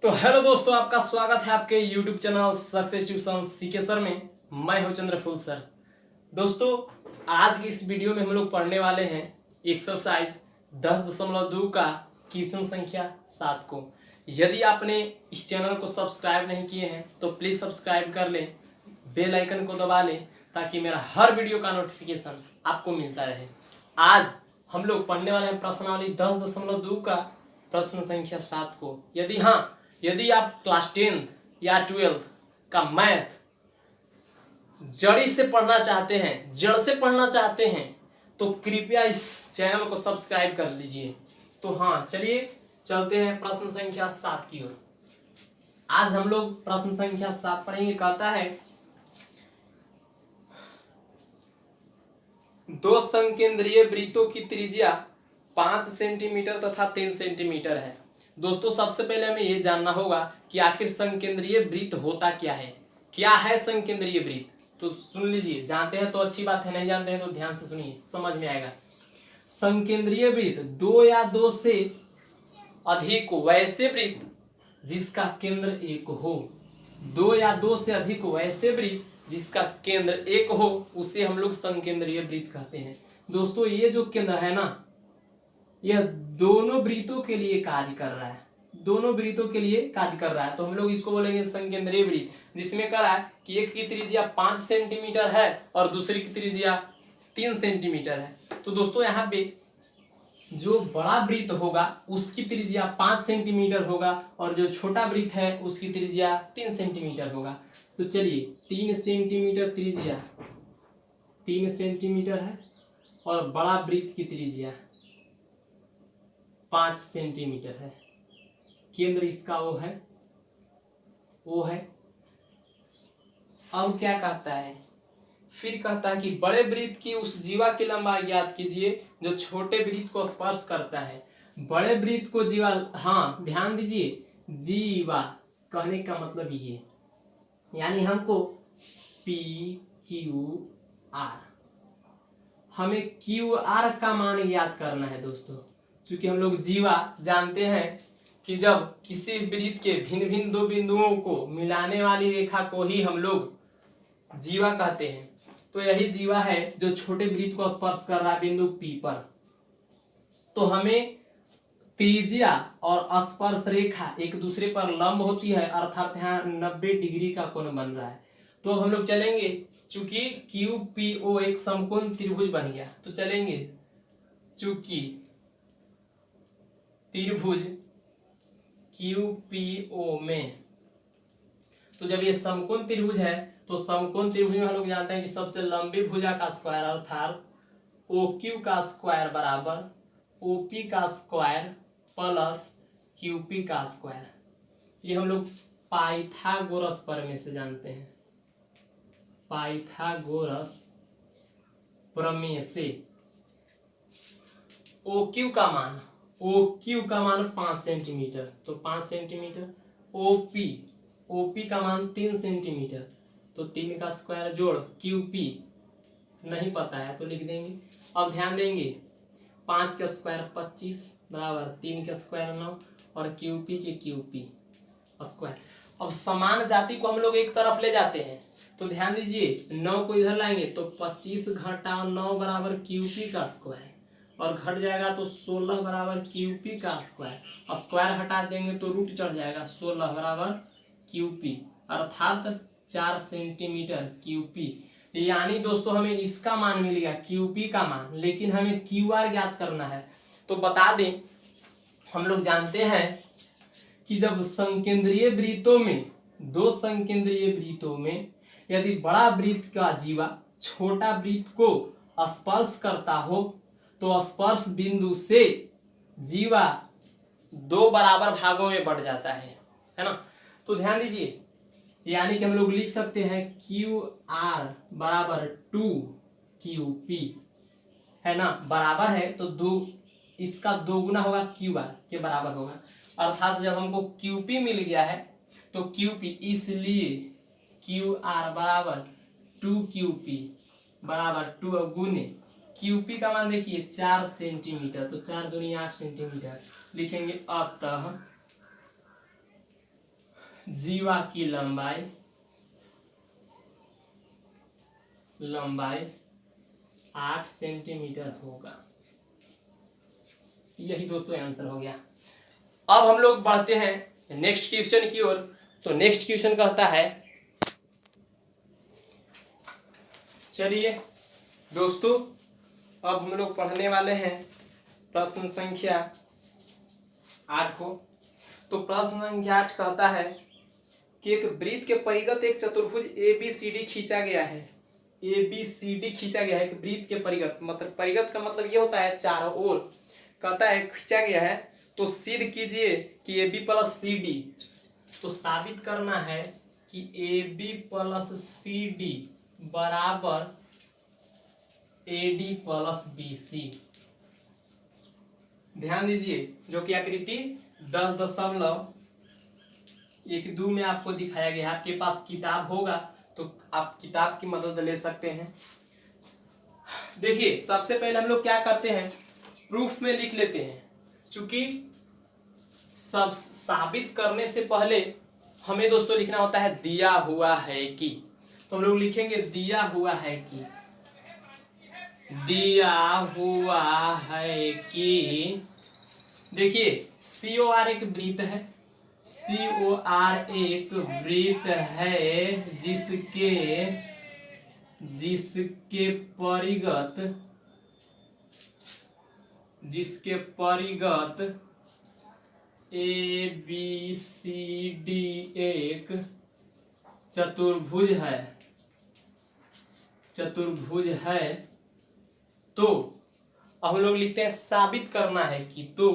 तो हेलो दोस्तों, आपका स्वागत है आपके YouTube channel success tuition CK sir में। मैं हूं चंद्रफूल सर। दोस्तों, आज की इस वीडियो में हम लोग पढ़ने वाले हैं एक्सरसाइज 10.2 का क्वेश्चन संख्या 7 को। यदि आपने इस चैनल को सब्सक्राइब नहीं किए हैं तो प्लीज़ सब्सक्राइब कर लें, बेल आइकन को दबा लें ताकि मेरा हर वीडियो का नोटिफिकेशन आपको मिलता रहे। आज हम लोग पढ़ने वाले हैं प्रश्नावली 10.2 का प्रश्न संख्या 7 को। यदि आप क्लास 10 या 12 का मैथ जड़ से पढ़ना चाहते हैं तो कृपया इस चैनल को सब्सक्राइब कर लीजिए। तो चलिए चलते हैं प्रश्न संख्या 7 की ओर। आज हम लोग प्रश्न संख्या 7 पढ़ेंगे। कहता है दो संकेंद्रीय वृत्तों की त्रिज्या 5 सेंटीमीटर तथा 3 सेंटीमीटर है। दोस्तों, सबसे पहले हमें यह जानना होगा कि आखिर संकेंद्रीय वृत्त होता क्या है। क्या है संकेंद्रीय वृत्त? तो सुन लीजिए, जानते हैं तो अच्छी बात है, नहीं जानते हैं तो ध्यान से सुनिए, समझ में आएगा। संकेंद्रीय वृत्त दो या दो से अधिक वैसे वृत्त जिसका केंद्र एक हो। दो या दो से अधिक वैसे वृत्त जिसका केंद्र एक हो उसे हम लोग संकेंद्रीय वृत्त कहते हैं। दोस्तों, ये जो केंद्र है ना, यह दोनों वृत्तों के लिए कार्य कर रहा है। तो हम लोग इसको बोलेंगे संकेंद्रीय वृत्त, जिसमें कह रहा है कि एक की त्रिज्या 5 सेंटीमीटर है और दूसरी की त्रिज्या 3 सेंटीमीटर है। तो दोस्तों, यहाँ पे जो बड़ा वृत्त होगा उसकी त्रिज्या 5 सेंटीमीटर होगा और जो छोटा वृत्त है उसकी त्रिज्या 3 सेंटीमीटर होगा। तो चलिए, 3 सेंटीमीटर त्रिज्या 3 सेंटीमीटर है और बड़ा वृत्त की त्रिज्या 5 सेंटीमीटर है। केंद्र इसका वो है। अब क्या कहता है? फिर कहता है कि बड़े वृत्त की उस जीवा की लंबाई ज्ञात कीजिए जो छोटे वृत्त को स्पर्श करता है। बड़े वृत्त को जीवा, ध्यान दीजिए, जीवा कहने का मतलब ये, यानी हमको PQR, हमें QR का मान याद करना है। दोस्तों, क्योंकि हम लोग जीवा जानते हैं कि जब किसी वृत्त के भिन्न भिन्न दो बिंदुओं को मिलाने वाली रेखा को ही हम लोग जीवा कहते हैं। तो यही जीवा है जो छोटे वृत्त को स्पर्श कर रहा है बिंदु P पर। तो हमें त्रिज्या और स्पर्श रेखा एक दूसरे पर लंब होती है, अर्थात यहाँ 90 डिग्री का कोण बन रहा है। तो हम लोग चलेंगे, चूंकि QPO एक समकोण त्रिभुज बन गया, तो चलेंगे चूंकि त्रिभुज QPO में, तो जब ये समकोण त्रिभुज है तो समकोण त्रिभुज में हम लोग जानते हैं कि सबसे लंबी भुजा का स्क्वायर अर्थात OQ का स्क्वायर बराबर OP का स्क्वायर प्लस QP का स्क्वायर। ये हम लोग पाइथागोरस प्रमेय से जानते हैं। पाइथागोरस प्रमेय से OQ का मान 5 सेंटीमीटर, तो 5 सेंटीमीटर। OP का मान 3 सेंटीमीटर, तो 3 का स्क्वायर जोड़ QP नहीं पता है तो लिख देंगे। अब ध्यान देंगे, 5 का स्क्वायर 25 बराबर 3 का स्क्वायर 9 और QP के QP स्क्वायर। अब समान जाति को हम लोग एक तरफ ले जाते हैं, तो ध्यान दीजिए, 9 को इधर लाएंगे तो 25 घटा 9 बराबर QP का स्क्वायर, और घट जाएगा तो 16 बराबर QP का स्क्वायर। स्क्वायर हटा देंगे तो रूट चढ़ जाएगा, 16 बराबर QP अर्थात 4 सेंटीमीटर QP। यानी दोस्तों, हमें इसका मान मिल गया QP का मान, लेकिन हमें QR ज्ञात करना है। तो बता दें, हम लोग जानते हैं कि जब संकेंद्रीय वृत्तों में, दो संकेंद्रीय वृत्तों में यदि बड़ा वृत्त का जीवा छोटा वृत्त को स्पर्श करता हो तो स्पर्श बिंदु से जीवा 2 बराबर भागों में बढ़ जाता है ना। तो ध्यान दीजिए, यानी कि हम लोग लिख सकते हैं QR बराबर 2QP, है ना, बराबर है तो इसका 2 गुना होगा QR के बराबर होगा। अर्थात जब हमको QP मिल गया है तो QP, इसलिए QR बराबर 2QP बराबर 2 गुने QP का मान देखिए 4 सेंटीमीटर, तो 4 दूनी 8 सेंटीमीटर लिखेंगे। अतः जीवा की लंबाई 8 सेंटीमीटर होगा। यही दोस्तों आंसर हो गया। अब हम लोग बढ़ते हैं नेक्स्ट क्वेश्चन की ओर। तो नेक्स्ट क्वेश्चन कहता है, चलिए दोस्तों अब हम लोग पढ़ने वाले हैं प्रश्न संख्या 8 को। तो प्रश्न संख्या 8 कहता है कि एक वृत्त के परिगत एक चतुर्भुज ABCD खींचा गया है। ABCD खींचा गया है एक वृत्त के परिगत, मतलब परिगत का मतलब ये होता है चारों ओर। कहता है खींचा गया है तो सिद्ध कीजिए कि AB प्लस CD। तो साबित करना है कि AB प्लस CD बराबर AD प्लस BC। ध्यान दीजिए जो कि आकृति 10.12 में आपको दिखाया गया है। आपके पास किताब होगा तो आप किताब की मदद ले सकते हैं। देखिए सबसे पहले हम लोग क्या करते हैं, प्रूफ में लिख लेते हैं। चूंकि सब साबित करने से पहले हमें दोस्तों लिखना होता है दिया हुआ है कि। तो हम लोग लिखेंगे दिया हुआ है कि, दिया हुआ है कि। देखिए COR एक वृत्त है, COR एक वृत्त है जिसके परिगत ABCD एक चतुर्भुज है। तो अब हम लोग लिखते हैं साबित करना है कि। तो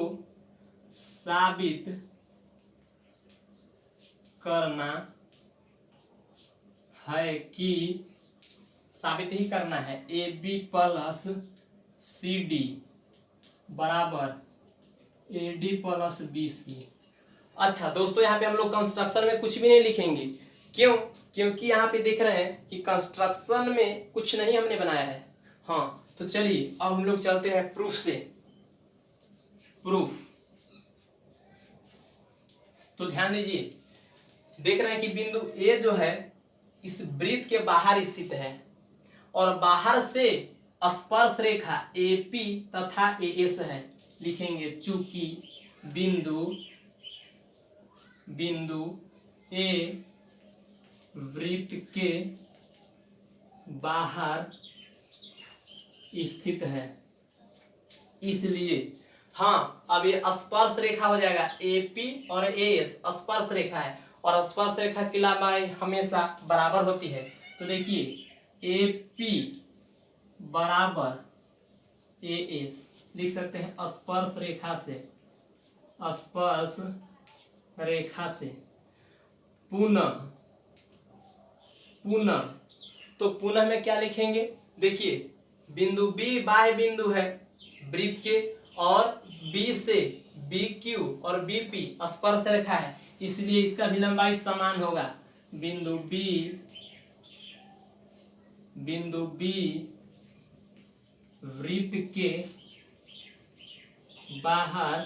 साबित करना है कि, साबित ही करना है AB प्लस CD बराबर AD प्लस BC। अच्छा दोस्तों यहाँ पे हम लोग कंस्ट्रक्शन में कुछ भी नहीं लिखेंगे। क्यों? क्योंकि यहाँ पे देख रहे हैं कि कंस्ट्रक्शन में कुछ नहीं हमने बनाया है। हाँ तो चलिए अब हम लोग चलते हैं प्रूफ से। प्रूफ तो ध्यान दीजिए, देख रहे हैं कि बिंदु A जो है इस वृत्त के बाहर स्थित है और बाहर से स्पर्श रेखा AP तथा AS है। लिखेंगे चूंकि बिंदु A वृत्त के बाहर स्थित है, इसलिए हाँ अब ये स्पर्श रेखा हो जाएगा। AP और AS स्पर्श रेखा है और स्पर्श रेखा की लंबाई हमेशा बराबर होती है। तो देखिए AP बराबर AS लिख सकते हैं स्पर्श रेखा से पुनः तो पुनः में क्या लिखेंगे, देखिए बिंदु B बाह्य बिंदु है वृत्त के और B से BQ और BP स्पर्श रेखा है, इसलिए इसका भी लंबाई समान होगा। बिंदु B वृत्त के बाहर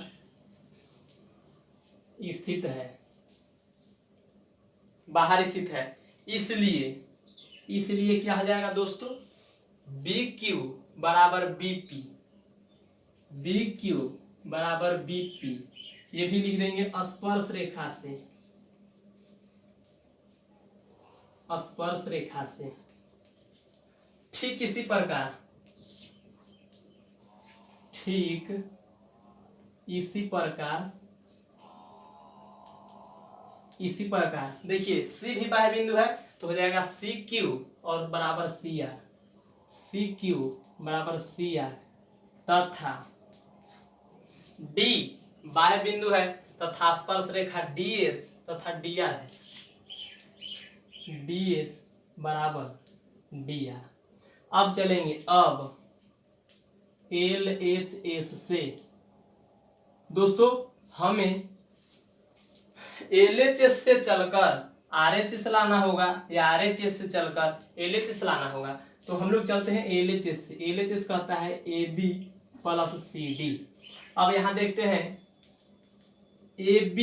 स्थित है, इसलिए क्या हो जाएगा दोस्तों, BQ बराबर BP, ये भी लिख देंगे स्पर्श रेखा से। ठीक इसी प्रकार देखिए C भी बाह्य बिंदु है तो हो जाएगा CQ और बराबर CR तथा D बाह्य बिंदु है तथा स्पर्श रेखा DS तथा DR है, DS बराबर DR। अब चलेंगे LHS से। दोस्तों हमें LHS से चलकर RHS लाना होगा या RHS से चलकर LHS लाना होगा। तो हम लोग चलते हैं LHS से। LHS कहता है AB प्लस CD। अब यहाँ देखते हैं AB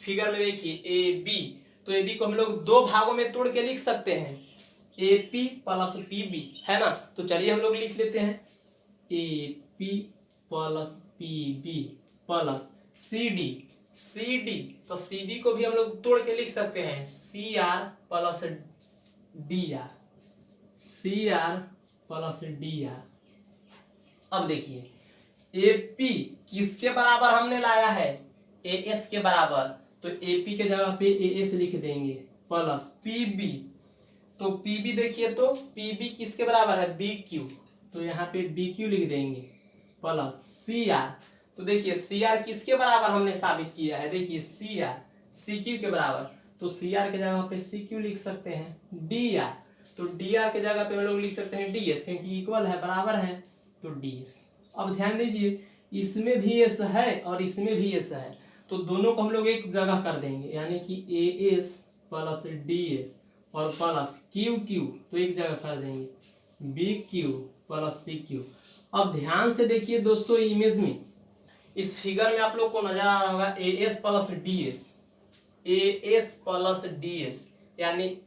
फिगर में देखिए ए बी, तो ए बी को हम लोग दो भागों में तोड़ के लिख सकते हैं, A P plus P B, है ना। तो चलिए हम लोग लिख लेते हैं A P plus P B plus C D, C D, तो सी डी को भी हम लोग तोड़ के लिख सकते हैं C R plus D R, C R plus D R. अब देखिए ए पी किसके बराबर हमने लाया है, ए एस के बराबर, तो ए पी के जगह पे ए एस लिख देंगे प्लस पी बी, तो पी बी देखिए तो पी बी किसके बराबर है, बी क्यू, तो यहाँ पे बी क्यू लिख देंगे प्लस सी आर, तो देखिए सी आर किसके बराबर हमने साबित किया है, देखिए सी आर सी क्यू के बराबर, तो सी आर के जगह पे सी क्यू लिख सकते हैं डी आर, तो डी आर के जगह पे हम लोग लिख सकते हैं डी एस, क्योंकि इक्वल है बराबर है, तो डी एस। अब ध्यान दीजिए इसमें भी एस है और इसमें भी एस है, तो दोनों को हम लोग एक जगह कर देंगे, यानी कि A S plus D S और प्लस क्यू क्यू, तो एक जगह कर देंगे B Q plus C Q. अब ध्यान से देखिए दोस्तों, इमेज में इस फिगर में आप लोग को नजर आ रहा होगा ए एस प्लस डी एस, ए एस प्लस डी एस, यानी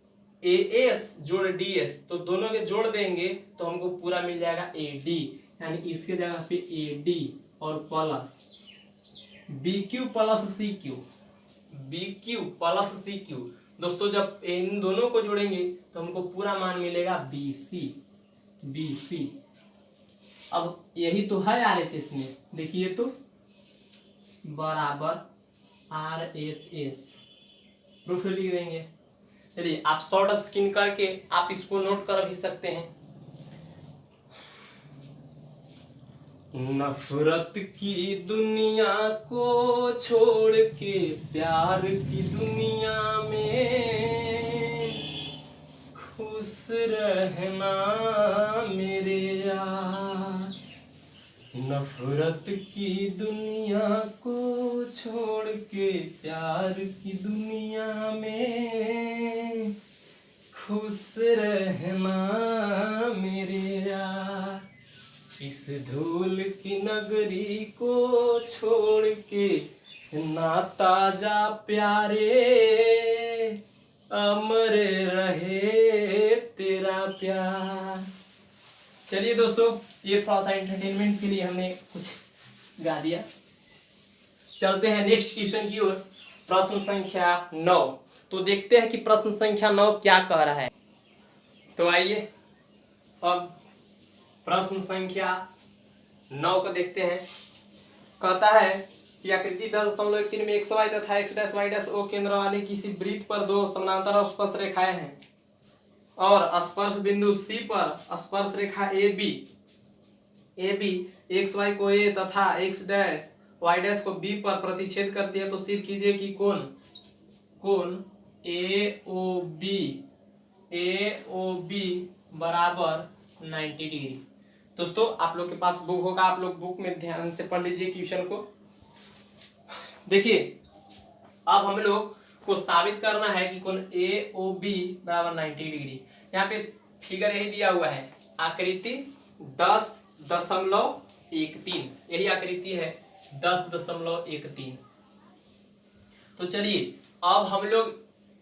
ए एस जोड़ डी एस, तो दोनों के जोड़ देंगे तो हमको पूरा मिल जाएगा ए डी, यानी इसके जगह पे ए डी और plus B Q plus C Q, B Q plus C Q. दोस्तों जब इन दोनों को जोड़ेंगे तो हमको पूरा मान मिलेगा बी सी, बी सी। अब यही तो है आर एच एस में, देखिए तो बराबर आर एच एस, प्रूफ लिख देंगे। चलिए आप शॉर्ट स्क्रीन करके आप इसको नोट कर भी सकते हैं। नफरत की दुनिया को छोड़ के प्यार की दुनिया में खुश रहना मेरे यार, नफरत की दुनिया को छोड़ के प्यार की दुनिया में खुश रहना मेरे यार, इस धूल की नगरी को छोड़ के ना ताजा प्यारे अमर रहे तेरा प्यार। चलिए दोस्तों, ये थोड़ा सा एंटरटेनमेंट के लिए हमने कुछ गा दिया। चलते हैं नेक्स्ट क्वेश्चन की ओर, प्रश्न संख्या 9। तो देखते हैं कि प्रश्न संख्या 9 क्या कह रहा है। तो आइए अब प्रश्न संख्या 9 को देखते हैं। कहता है कि आकृति 10.13 में एक्स वाई तथा X dash Y dash O केंद्र वाली किसी वृत्त पर दो समानांतर और स्पर्श रेखाएं हैं और स्पर्श बिंदु सी पर स्पर्श रेखा ए बी एक्स वाई को ए तथा एक्स डैश वाई डैश को बी पर प्रतिच्छेद करती है, तो सिद्ध कीजिए कि कोण ए ओ बी बराबर 90 डिग्री। दोस्तों आप लोग के पास बुक होगा, आप लोग बुक में ध्यान से पढ़ लीजिए क्वेश्चन को। देखिए अब हम लोग को साबित करना है कि कोण ए ओ बी बराबर 90 डिग्री। यहाँ पे फिगर यही दिया हुआ है, आकृति 10.13, यही आकृति है 10.13। तो चलिए अब हम लोग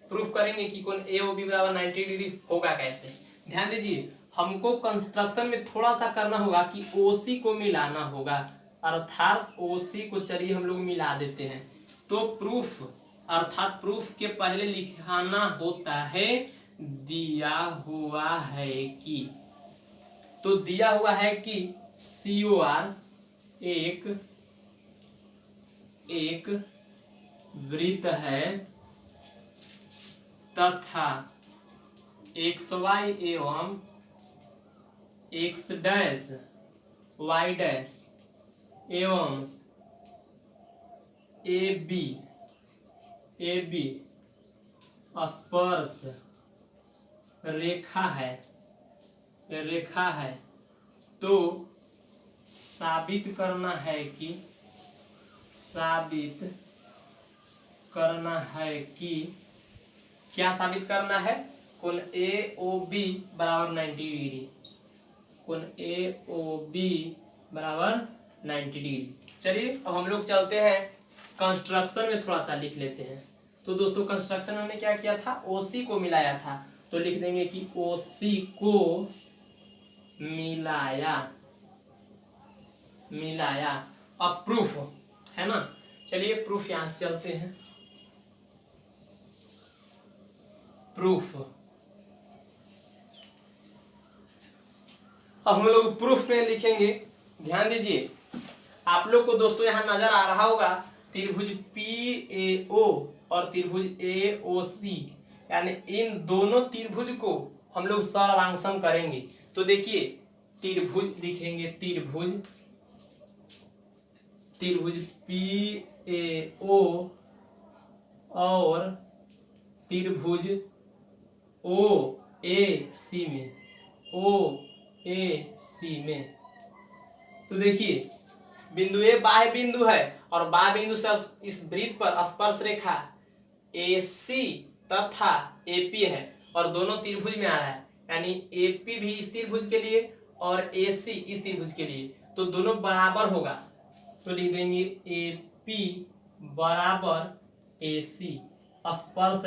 प्रूफ करेंगे कि कोण ए ओ बी बराबर 90 डिग्री होगा कैसे। ध्यान दीजिए, हमको कंस्ट्रक्शन में थोड़ा सा करना होगा कि ओसी को मिलाना होगा, अर्थात ओसी को चलिए हम लोग मिला देते हैं। तो प्रूफ अर्थात प्रूफ के पहले लिखाना होता है दिया हुआ है कि, तो दिया हुआ है कि COR एक वृत्त है तथा XY एवं एक्स डैश वाई डैश एवं ए बी स्पर्श रेखा है, तो साबित करना है कि क्या साबित करना है, कोण ए ओ बी बराबर 90 डिग्री, कोण ए ओ बी बराबर 90 डिग्री। चलिए अब हम लोग चलते हैं कंस्ट्रक्शन में थोड़ा सा लिख लेते हैं। तो दोस्तों कंस्ट्रक्शन में हमने क्या किया था, ओसी को मिलाया था, तो लिख देंगे कि ओसी को मिलाया। अब प्रूफ है ना, चलिए प्रूफ यहां से चलते हैं। प्रूफ, अब हम लोग प्रूफ में लिखेंगे, ध्यान दीजिए आप लोग को दोस्तों यहाँ नजर आ रहा होगा त्रिभुज PAO और त्रिभुज AOC, यानी इन दोनों त्रिभुज को हम लोग सर्वांगसम करेंगे। तो देखिए त्रिभुज लिखेंगे, त्रिभुज PAO और त्रिभुज OAC में, तो देखिए बिंदु ए बाह्य बिंदु है और बाह्य बिंदु से इस वृत्त पर स्पर्श रेखा AC तथा AP है और दोनों त्रिभुज में आ रहा है, यानी AP भी इस त्रिभुज के लिए और AC इस त्रिभुज के लिए, तो दोनों बराबर होगा। तो लिख देंगे AP बराबर AC स्पर्श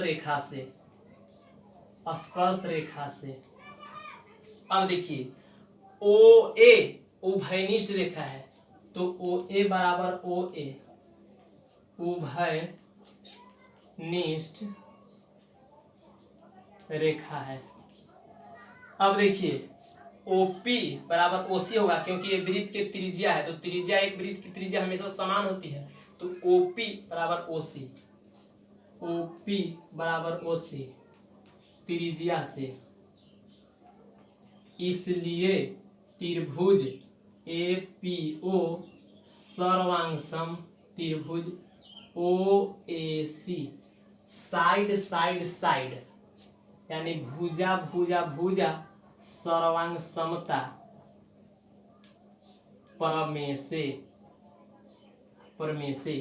रेखा से। अब देखिए OA उभयनिष्ठ रेखा है, तो OA बराबर OA उभयनिष्ठ रेखा है। अब देखिए OP बराबर OC होगा, क्योंकि ये वृत्त के त्रिज्या है, तो त्रिज्या, एक वृत्त की त्रिज्या हमेशा समान होती है, तो OP बराबर OC त्रिज्या से, इसलिए त्रिभुज APO सर्वांगसम त्रिभुज OAC साइड यानी भुजा सर्वांग समता परमे से।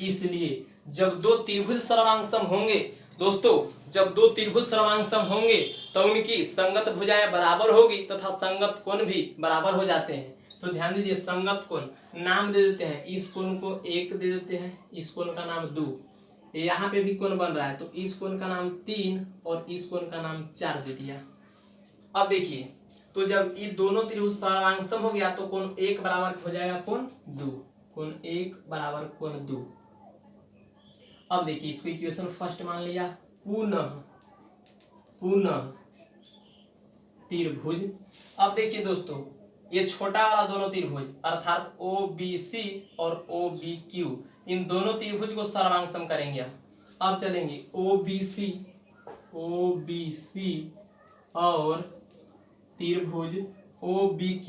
इसलिए जब दो त्रिभुज सर्वांगसम होंगे दोस्तों, जब दो त्रिभुज सर्वांगसम होंगे तो उनकी संगत भुजाएं बराबर होगी तथा संगत कोण भी बराबर हो जाते हैं। तो ध्यान दीजिए, संगत कोण नाम दे देते हैं, इस कोण को 1 दे देते हैं, इस कोण का नाम 2, यहाँ पे भी कोण बन रहा है तो इस कोण का नाम 3 और इस कोण का नाम 4 दे दिया। अब देखिए, तो जब ये दोनों त्रिभुज सर्वांगसम हो गया तो कोण 1 बराबर हो जाएगा कोण 2, कोण 1 बराबर कोण 2। अब देखिए इसको इक्वेशन फर्स्ट मान लिया, पुनः त्रिभुज। अब देखिए दोस्तों, ये छोटा वाला दोनों त्रिभुज अर्थात OBC और OBQ, इन दोनों त्रिभुज को सर्वांगसम करेंगे। अब चलेंगे OBC और त्रिभुज OBQ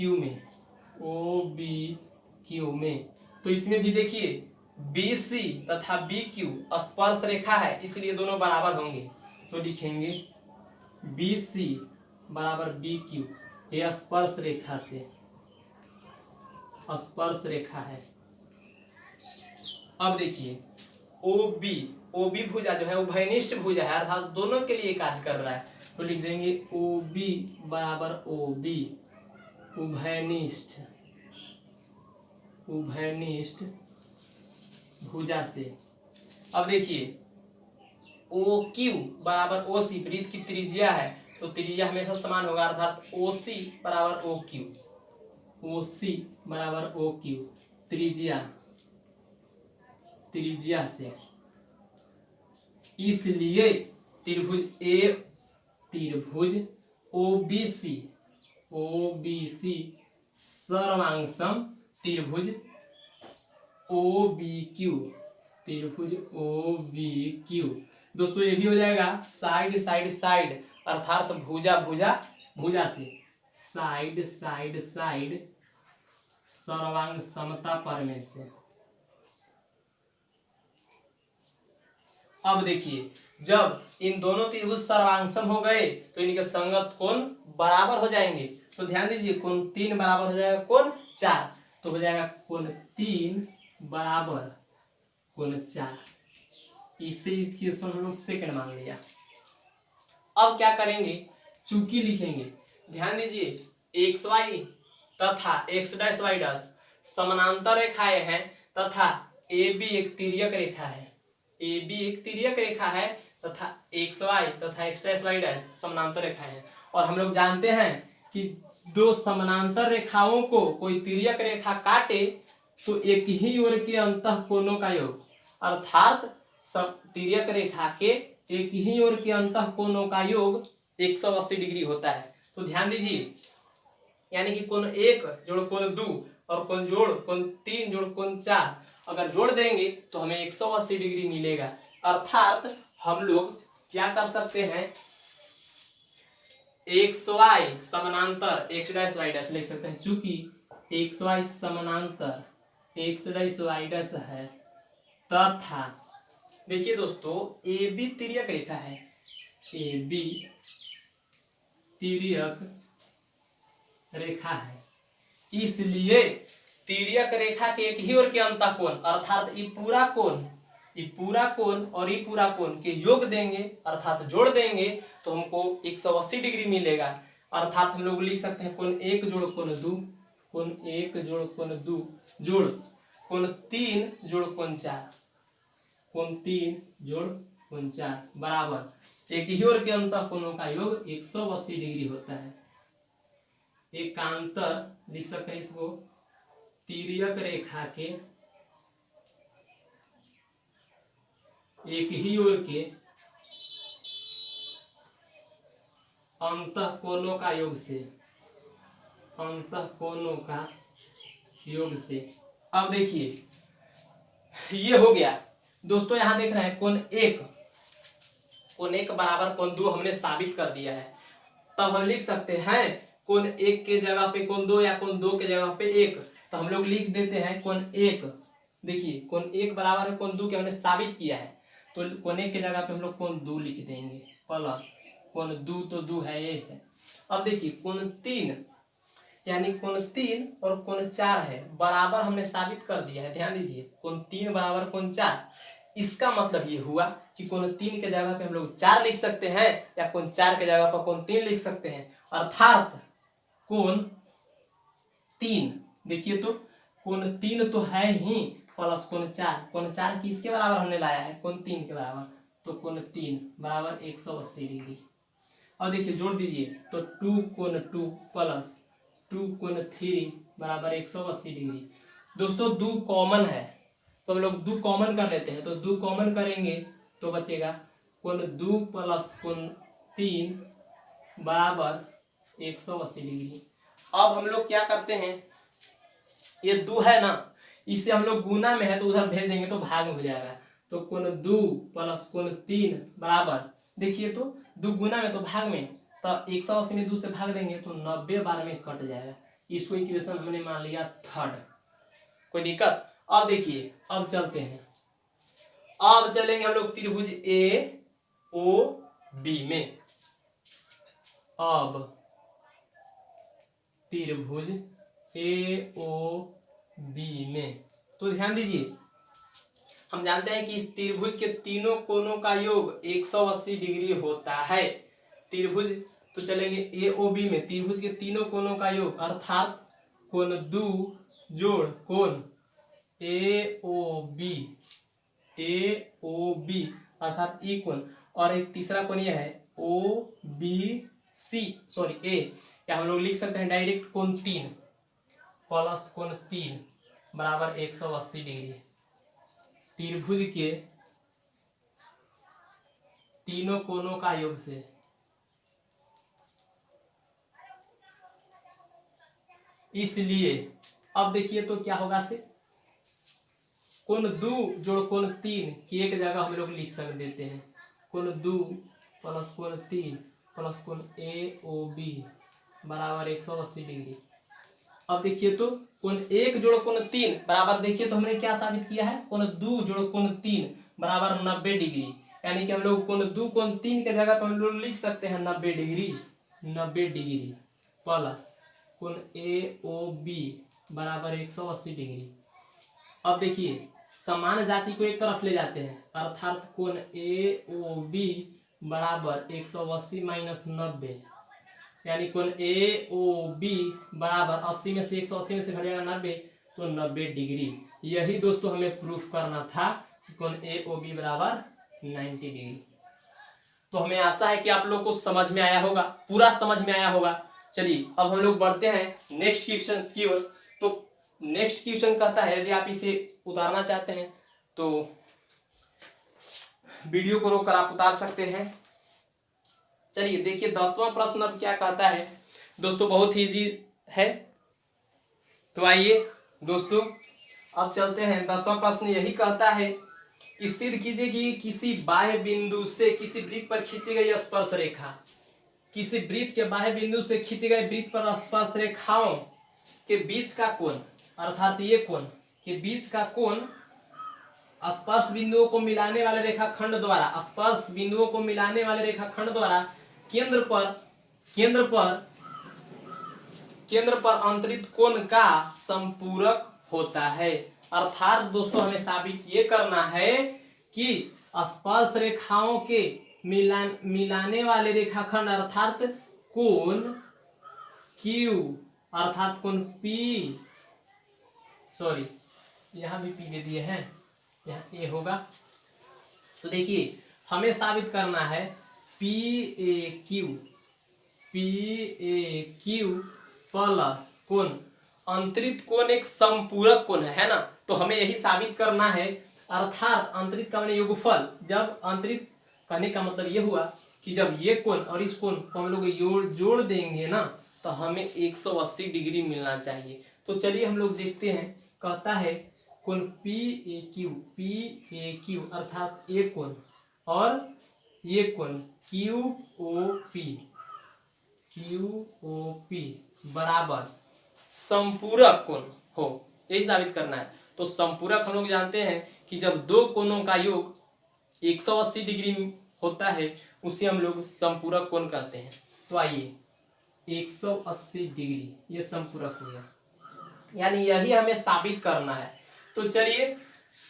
में, तो इसमें भी देखिए BC तथा BQ स्पर्श रेखा है, इसलिए दोनों बराबर होंगे। तो लिखेंगे BC बराबर BQ, ये स्पर्श रेखा है। अब देखिए OB भुजा जो है उभयनिष्ठ भुजा है, अर्थात दोनों के लिए कार्य कर रहा है, तो लिख देंगे OB बराबर OB उभयनिष्ठ भुजा से। अब देखिए OQ बराबर OC, वृत्त की त्रिज्या है तो त्रिज्या हमेशा समान होगा, अर्थात OC बराबर OQ त्रिज्या से। इसलिए त्रिभुज OBC सर्वांगसम त्रिभुज OBQ दोस्तों ये भी हो जाएगा साइड अर्थात भुजा से, साइड सर्वांग समता परमे से। अब देखिए, जब इन दोनों त्रिभुज सर्वांगसम हो गए तो इनके संगत कोण बराबर हो जाएंगे। तो ध्यान दीजिए, कोण 3 बराबर हो जाएगा कोण 4, तो हो जाएगा कोण 3 बराबर कोण 4। इसे इक्वेशन हम लोग सेकंड मान लिया। अब क्या करेंगे, चूंकि लिखेंगे, ध्यान दीजिए XY तथा X' Y' समानांतर रेखाएं हैं तथा ए बी एक तिर्यक रेखा है, ए बी एक तिर्यक रेखा है तथा एक्स वाई तथा एक्स डैश वाई डैश समानांतर रेखा है। और हम लोग जानते हैं कि दो समानांतर रेखाओं को कोई तिर्यक रेखा काटे तो एक ही ओर के अंतः कोणों का योग, अर्थात सब तिर्यक रेखा के एक ही ओर के अंतः कोणों का योग 180 डिग्री होता है। तो ध्यान दीजिए, यानी कि कोण 1 जोड़ कोण 2 और कोण जोड़ कोण 3 जोड़ कोण 4 अगर जोड़ देंगे तो हमें 180 डिग्री मिलेगा। अर्थात हम लोग क्या कर सकते हैं, एक्स वाई समानांतर एक्स डैश वाई डैश लिख सकते हैं। चूंकि एक्स वाई समानांतर एक्स डैश वाई डैश है तथा देखिए दोस्तों ए बी तिर्यक रेखा है, ए बी तिर्यक रेखा है, इसलिए तिर्यक रेखा के एक ही ओर के अंतः कोण अर्थात ये पूरा कोण और ये पूरा कोण के योग देंगे अर्थात जोड़ देंगे तो हमको 180 डिग्री मिलेगा। अर्थात हम लोग लिख सकते हैं कोण 1 जोड़ कोण 2, कोण 1 जोड़ कोण 2 जोड़ कोण 3 जोड़ कोण 4, कोण 3 जोड़ कोण 4 बराबर एक ही ओर के अंतः कोणों का योग 180 डिग्री होता है। एकांतर लिख सकते हैं इसको, तिर्यक रेखा के एक ही ओर के अंतः कोणों का योग से, अंतः कोणों का योग से। अब देखिए ये हो गया दोस्तों, यहां देख रहे हैं कोण 1 बराबर कोण 2 हमने साबित कर दिया है। तब हम लिख सकते हैं कोण 1 के जगह पे कोण 2 या कोण 2 के जगह पे 1, तो हम लोग लिख देते हैं कोण 1। देखिए कोण 1 बराबर है कोण 2 के, हमने साबित किया है तो कोण 1 के जगह पे हम लोग कोण 2 लिख देंगे प्लस कोण 2 तो 2 है 1 है। अब देखिए कोण 3 यानी कोण 3 और कोण 4 है बराबर हमने साबित कर दिया है। ध्यान दीजिए कोण 3 बराबर कोण 4, इसका मतलब ये हुआ कि कोण 3 के जगह पे हम लोग 4 लिख सकते हैं या कोण 4 के जगह पर कोण 3 लिख सकते हैं। अर्थात कोण 3 देखिए तो कोण 3 तो है ही प्लस कोण 4 किसके बराबर हमने लाया है, कोण 3 के बराबर, तो कोण 3 बराबर 180 डिग्री। और देखिए जोड़ दीजिए तो 2 कोण 2 प्लस 2 कोण 3 बराबर 180 डिग्री। दोस्तों 2 कॉमन है तो हम लोग 2 कॉमन कर लेते हैं, तो 2 कॉमन करेंगे तो बचेगा कोण 2 प्लस कोण 3 बराबर 180 डिग्री। अब हम लोग क्या करते हैं, ये 2 है ना, इसे हम लोग गुना में है तो उधर भेज देंगे तो भाग में हो जाएगा। तो कोण 2 प्लस कोण 3 बराबर, देखिए तो 2 गुना में तो भाग में, तो 180 में 2 से भाग देंगे तो 90 बार में कट जाएगा। इसको इक्वेशन हमने मान लिया थर्ड। कोई दिक्कत? अब देखिए अब चलते हैं, अब चलेंगे हम लोग त्रिभुज ए ओ बी में। अब त्रिभुज ए ओ बी में तो ध्यान दीजिए, हम जानते हैं कि इस त्रिभुज के तीनों कोणों का योग 180 डिग्री होता है। त्रिभुज तो चलेंगे ए ओ बी में, त्रिभुज के तीनों कोणों का योग अर्थात कोण 2 जोड़ कोण ए ओ बी अर्थात ई कोण, और एक तीसरा कोण यह है ओ बी सी सॉरी ए, या हम लोग लिख सकते हैं डायरेक्ट कोण 3 प्लस कोण 3 बराबर 180 डिग्री। त्रिभुज के तीनों कोणों का योग से इसलिए अब देखिए तो क्या होगा से कोण 2 जोड़ कोण 3 की एक जगह हम लोग लिख सक देते हैं कोण 2 प्लस कोण 3 प्लस कोण ए ओ बी बराबर 180 डिग्री। अब देखिए तो कोण 1 जोड़ कोण 3 बराबर, देखिए तो हमने क्या साबित किया है, कोण 2 जोड़ कोण 3 बराबर 90 डिग्री, यानी कि हम लोग कोण 2 कोण 3 के जगह पर हम लोग लिख सकते हैं 90 डिग्री प्लस कोण ए ओ बी बराबर 180 डिग्री। अब देखिए समान जाति को एक तरफ ले जाते हैं अर्थात कोण ए ओ बी बराबर 180 माइनस 90, यानी कोण ए ओ बी बराबर 80 में से 180 में से घट जाएगा 90 तो 90 डिग्री। यही दोस्तों हमें प्रूफ करना था कि कोण AOB बराबर 90 डिग्री। तो हमें आशा है कि आप लोग को समझ में आया होगा, पूरा समझ में आया होगा। चलिए अब हम लोग बढ़ते हैं नेक्स्ट क्वेश्चन की ओर। तो नेक्स्ट क्वेश्चन कहता है, यदि आप इसे उतारना चाहते हैं तो वीडियो को रोककर आप उतार सकते हैं। चलिए देखिए 10वां प्रश्न अब क्या कहता है दोस्तों, बहुत ही इजी है। तो आइए दोस्तों अब चलते हैं। 10वां प्रश्न यही कहता है कि सिद्ध कीजिए कि किसी बाह्य बिंदु से किसी वृत्त पर खींची गई स्पर्श रेखा, किसी वृत्त के बाह्य बिंदु से खींची गई वृत्त पर स्पर्श रेखाओं के बीच का कोण, अर्थात ये कोण के बीच का कोण स्पर्श बिंदुओं को मिलाने वाले रेखाखंड द्वारा, स्पर्श बिंदुओं को मिलाने वाले रेखाखंड द्वारा केंद्र पर अंतरित कोण का संपूरक होता है। अर्थात दोस्तों हमें साबित ये करना है कि स्पर्श रेखाओं के मिलाने वाले रेखाखंड अर्थात कोण Q अर्थात कोण P, सॉरी यहाँ भी P दे दिए हैं, यहाँ A होगा। तो देखिए हमें साबित करना है PAQ प्लस कोण अंतरित कोण एक संपूरक कोण है ना। तो हमें यही साबित करना है, अर्थात अंतरित का माने योगफल। जब अंतरित कहने का मतलब ये हुआ कि जब ये कोण और इस कोण को हम लोग जोड़ देंगे ना तो हमें 180 डिग्री मिलना चाहिए। तो चलिए हम लोग देखते हैं। कहता है कोण PAQ अर्थात ये कोण और ये कोण QOP बराबर संपूरक कोण हो, यही साबित करना है। तो संपूरक हम लोग जानते हैं कि जब दो कोणों का योग 180 डिग्री होता है उसे हम लोग संपूरक कोण कहते हैं। तो आइए 180 डिग्री ये संपूरक हो गया, यानी यही हमें साबित करना है। तो चलिए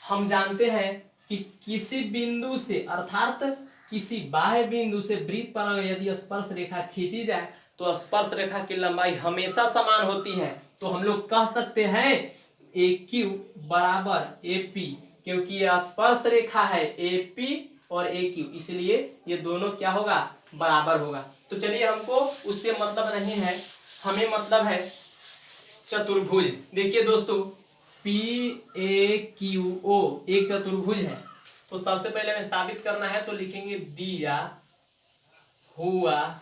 हम जानते हैं कि किसी बिंदु से अर्थात किसी बाह्य बिंदु से वृत्त पर यदि स्पर्श रेखा खींची जाए तो स्पर्श रेखा की लंबाई हमेशा समान होती है। तो हम लोग कह सकते हैं AQ बराबर AP, क्योंकि यह स्पर्श रेखा है AP और AQ, इसलिए ये दोनों क्या होगा, बराबर होगा। तो चलिए हमको उससे मतलब नहीं है, हमें मतलब है चतुर्भुज। देखिए दोस्तों PAQO एक चतुर्भुज है। तो सबसे पहले हमें साबित करना है तो लिखेंगे दिया हुआ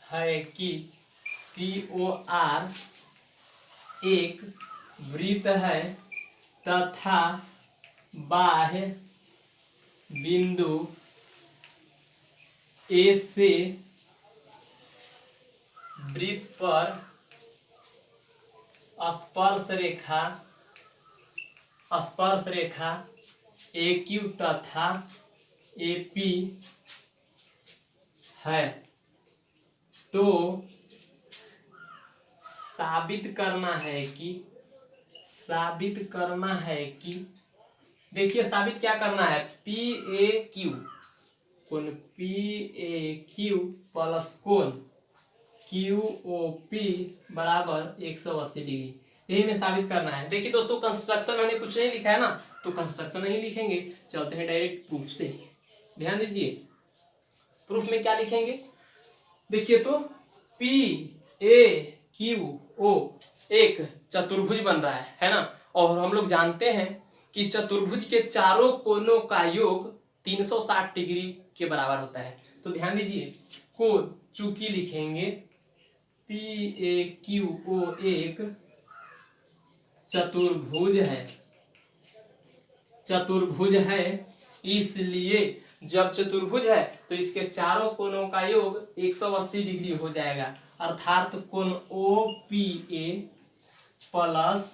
है कि COR एक वृत्त है तथा बाह्य बिंदु A से वृत्त पर स्पर्श रेखा AQ तथा AP है। तो साबित करना है कि देखिए साबित क्या करना है, PAQ कोण PAQ प्लस कोण QOP बराबर 180 डिग्री, यही में साबित करना है। देखिए दोस्तों कंस्ट्रक्शन मैंने कुछ नहीं लिखा है ना, तो कंस्ट्रक्शन नहीं लिखेंगे, चलते हैं डायरेक्ट प्रूफ से। ध्यान दीजिए प्रूफ में क्या लिखेंगे। देखिए तो PAQO एक चतुर्भुज बन रहा है ना, और हम लोग जानते हैं कि चतुर्भुज के चारों कोनों का योग 360 डिग्री के बराबर होता है। तो ध्यान दीजिए कोण चूंकि लिखेंगे PAQO एक चतुर्भुज है, इसलिए जब चतुर्भुज है तो इसके चारों कोनों का योग 180 डिग्री हो जाएगा। अर्थात कोण OPA प्लस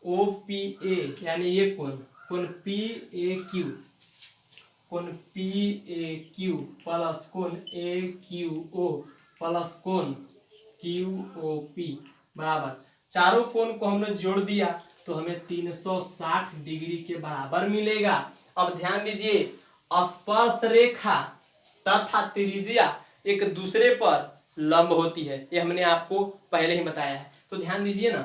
OPA यानी ये कोण PAQ प्लस कोण AQO प्लस कोण QOP बराबर, चारों कोण को हमने जोड़ दिया तो हमें 360 डिग्री के बराबर मिलेगा। अब ध्यान दीजिए स्पर्श रेखा तथा त्रिज्या एक दूसरे पर लंब होती है, ये हमने आपको पहले ही बताया है। तो ध्यान दीजिए ना,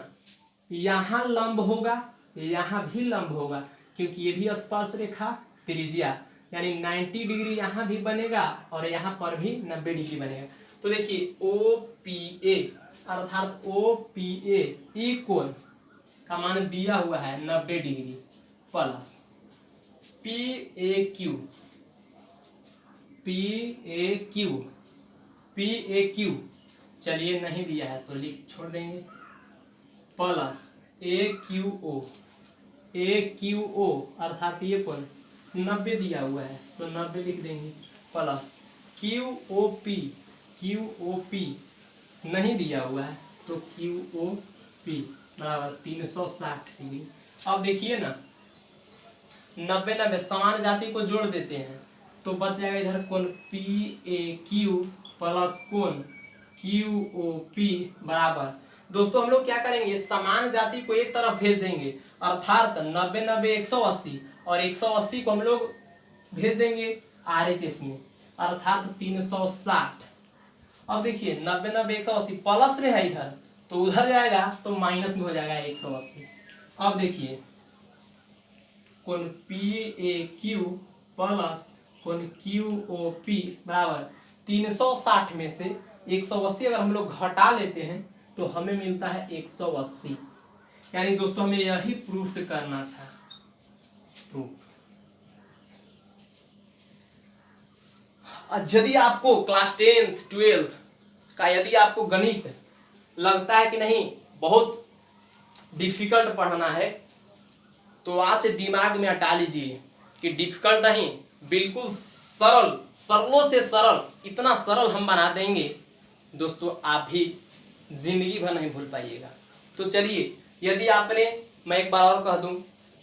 यहाँ लंब होगा यहाँ भी लंब होगा, क्योंकि ये भी स्पर्श रेखा त्रिज्या, यानी 90 डिग्री यहाँ भी बनेगा और यहाँ पर भी 90 डिग्री बनेगा। तो देखिए OPA अर्थात OPA ई कोण का मान दिया हुआ है 90 डिग्री प्लस PAQ चलिए नहीं दिया है तो लिख छोड़ देंगे, प्लस AQO अर्थात ये कोण 90 दिया हुआ है तो 90 लिख देंगे, प्लस QOP नहीं दिया हुआ है तो QOP बराबर 360 डिग्री। अब देखिए ना 90 समान जाति को जोड़ देते हैं तो बच जाएगा इधर कोण PAQ प्लस कोण QOP बराबर, दोस्तों हम लोग क्या करेंगे, समान जाति को एक तरफ भेज देंगे अर्थात 90 90 180 और 180 को हम लोग भेज देंगे RHS में अर्थात 360। अब देखिए 90 90 180 प्लस में है इधर तो उधर जाएगा तो माइनस में हो जाएगा 180। अब देखिए कोण PAQ प्लस कोण QOP बराबर 360 में से 180 अगर हम लोग घटा लेते हैं तो हमें मिलता है 180। यानी दोस्तों हमें यही प्रूफ करना था। प्रूफ यदि आपको क्लास 10th 12th का यदि आपको गणित लगता है कि नहीं बहुत डिफिकल्ट पढ़ना है तो आज से दिमाग में हटा लीजिए कि डिफिकल्ट नहीं, बिल्कुल सरल, सरलों से सरल, इतना सरल हम बना देंगे दोस्तों आप भी जिंदगी भर नहीं भूल पाइएगा। तो चलिए, यदि आपने, मैं एक बार और कह दूं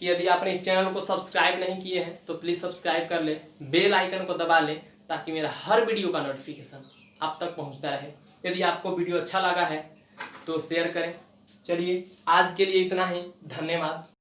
कि यदि आपने इस चैनल को सब्सक्राइब नहीं किए हैं तो प्लीज़ सब्सक्राइब कर ले, बेल आइकन को दबा ले ताकि मेरा हर वीडियो का नोटिफिकेशन आप तक पहुंचता रहे। यदि आपको वीडियो अच्छा लगा है तो शेयर करें। चलिए आज के लिए इतना ही, धन्यवाद।